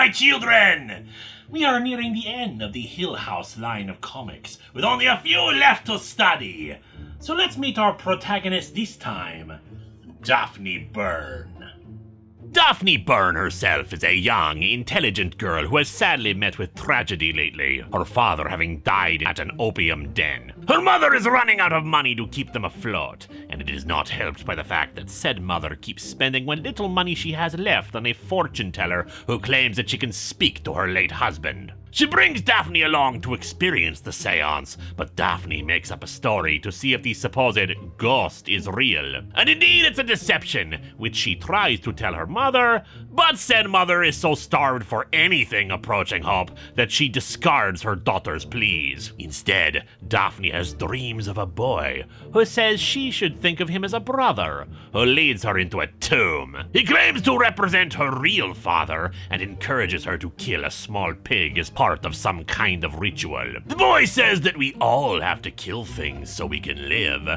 my children! We are nearing the end of the Hill House line of comics, with only a few left to study. So let's meet our protagonist this time, Daphne Byrne. Daphne Byrne herself is a young, intelligent girl who has sadly met with tragedy lately, her father having died at an opium den. Her mother is running out of money to keep them afloat, and it is not helped by the fact that said mother keeps spending what little money she has left on a fortune teller who claims that she can speak to her late husband. She brings Daphne along to experience the séance, but Daphne makes up a story to see if the supposed ghost is real. And indeed it's a deception, which she tries to tell her mother, but said mother is so starved for anything approaching hope that she discards her daughter's pleas. Instead, Daphne has dreams of a boy who says she should think of him as a brother, who leads her into a tomb. He claims to represent her real father and encourages her to kill a small pig as part of some kind of ritual. The boy says that we all have to kill things so we can live,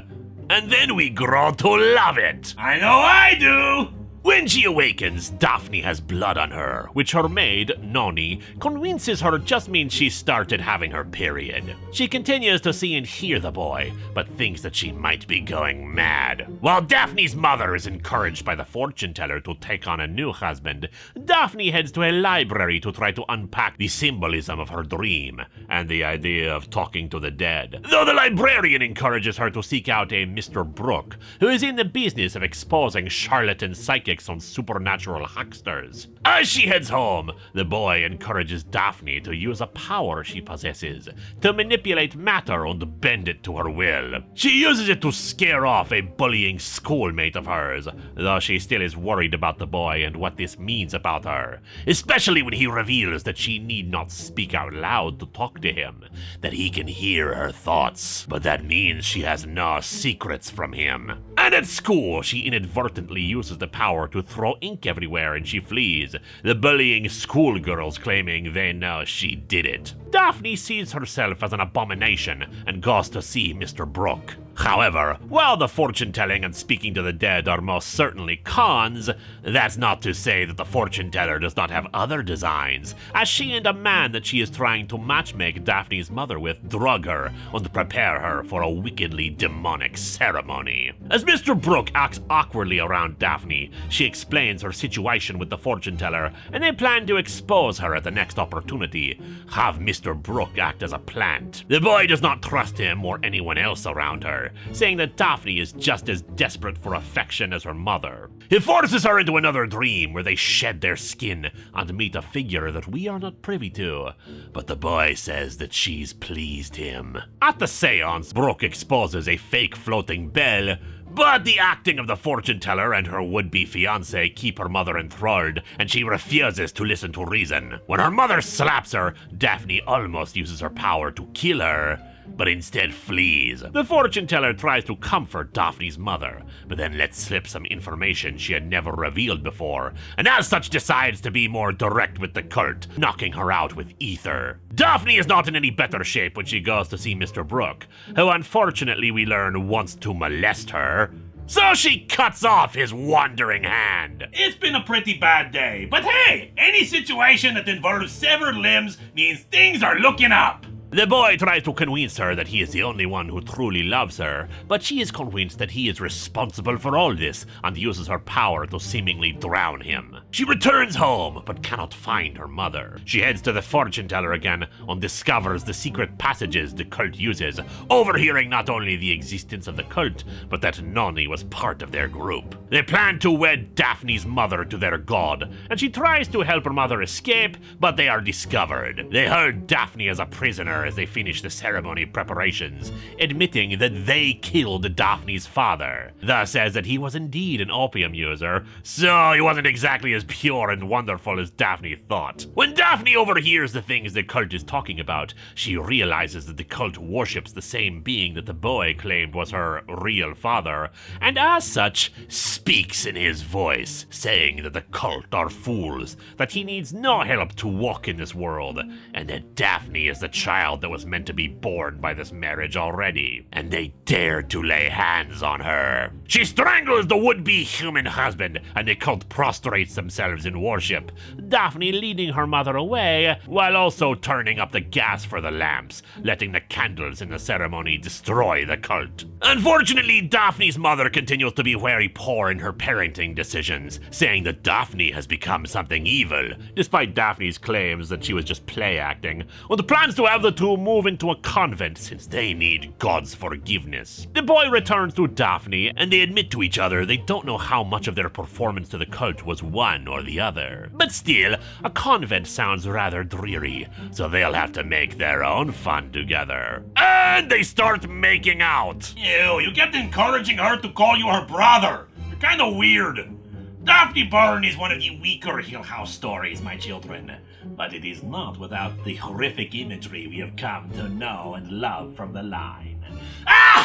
and then we grow to love it. I know I do! When she awakens, Daphne has blood on her, which her maid, Noni, convinces her just means she started having her period. She continues to see and hear the boy, but thinks that she might be going mad. While Daphne's mother is encouraged by the fortune teller to take on a new husband, Daphne heads to a library to try to unpack the symbolism of her dream and the idea of talking to the dead. Though the librarian encourages her to seek out a Mr. Brooke, who is in the business of exposing charlatan psychics on supernatural hucksters. As she heads home, the boy encourages Daphne to use a power she possesses to manipulate matter and bend it to her will. She uses it to scare off a bullying schoolmate of hers, though she still is worried about the boy and what this means about her, especially when he reveals that she need not speak out loud to talk to him, that he can hear her thoughts, but that means she has no secrets from him. And at school, she inadvertently uses the power to throw ink everywhere and she flees, the bullying schoolgirls claiming they know she did it. Daphne sees herself as an abomination and goes to see Mr. Brooke. However, while the fortune-telling and speaking to the dead are most certainly cons, that's not to say that the fortune-teller does not have other designs, as she and a man that she is trying to matchmake Daphne's mother with drug her and prepare her for a wickedly demonic ceremony. As Mr. Brooke acts awkwardly around Daphne, she explains her situation with the fortune-teller, and they plan to expose her at the next opportunity, have Mr. Brooke act as a plant. The boy does not trust him or anyone else around her, saying that Daphne is just as desperate for affection as her mother. He forces her into another dream where they shed their skin and meet a figure that we are not privy to, but the boy says that she's pleased him. At the séance, Brooke exposes a fake floating bell, but the acting of the fortune teller and her would-be fiancé keep her mother enthralled, and she refuses to listen to reason. When her mother slaps her, Daphne almost uses her power to kill her, but instead flees. The fortune teller tries to comfort Daphne's mother, but then lets slip some information she had never revealed before, and as such decides to be more direct with the cult, knocking her out with ether. Daphne is not in any better shape when she goes to see Mr. Brooke, who unfortunately we learn wants to molest her, so she cuts off his wandering hand. It's been a pretty bad day, but hey, any situation that involves severed limbs means things are looking up. The boy tries to convince her that he is the only one who truly loves her, but she is convinced that he is responsible for all this and uses her power to seemingly drown him. She returns home, but cannot find her mother. She heads to the fortune teller again and discovers the secret passages the cult uses, overhearing not only the existence of the cult, but that Noni was part of their group. They plan to wed Daphne's mother to their god, and she tries to help her mother escape, but they are discovered. They hold Daphne as a prisoner as they finish the ceremony preparations, admitting that they killed Daphne's father. Thus says that he was indeed an opium user, so he wasn't exactly as pure and wonderful as Daphne thought. When Daphne overhears the things the cult is talking about, she realizes that the cult worships the same being that the boy claimed was her real father, and as such, speaks in his voice, saying that the cult are fools, that he needs no help to walk in this world, and that Daphne is the child child that was meant to be born by this marriage already, and they dared to lay hands on her. She strangles the would-be human husband, and the cult prostrates themselves in worship, Daphne leading her mother away, while also turning up the gas for the lamps, letting the candles in the ceremony destroy the cult. Unfortunately, Daphne's mother continues to be very poor in her parenting decisions, saying that Daphne has become something evil, despite Daphne's claims that she was just play acting, with plans to have the two move into a convent since they need God's forgiveness. The boy returns to Daphne, and they admit to each other they don't know how much of their performance to the cult was one or the other. But still, a convent sounds rather dreary, so they'll have to make their own fun together. And they start making out. Ew, you kept encouraging her to call you her brother. You're kinda weird. Daphne Byrne is one of the weaker Hill House stories, my children. But it is not without the horrific imagery we have come to know and love from the line. Ah!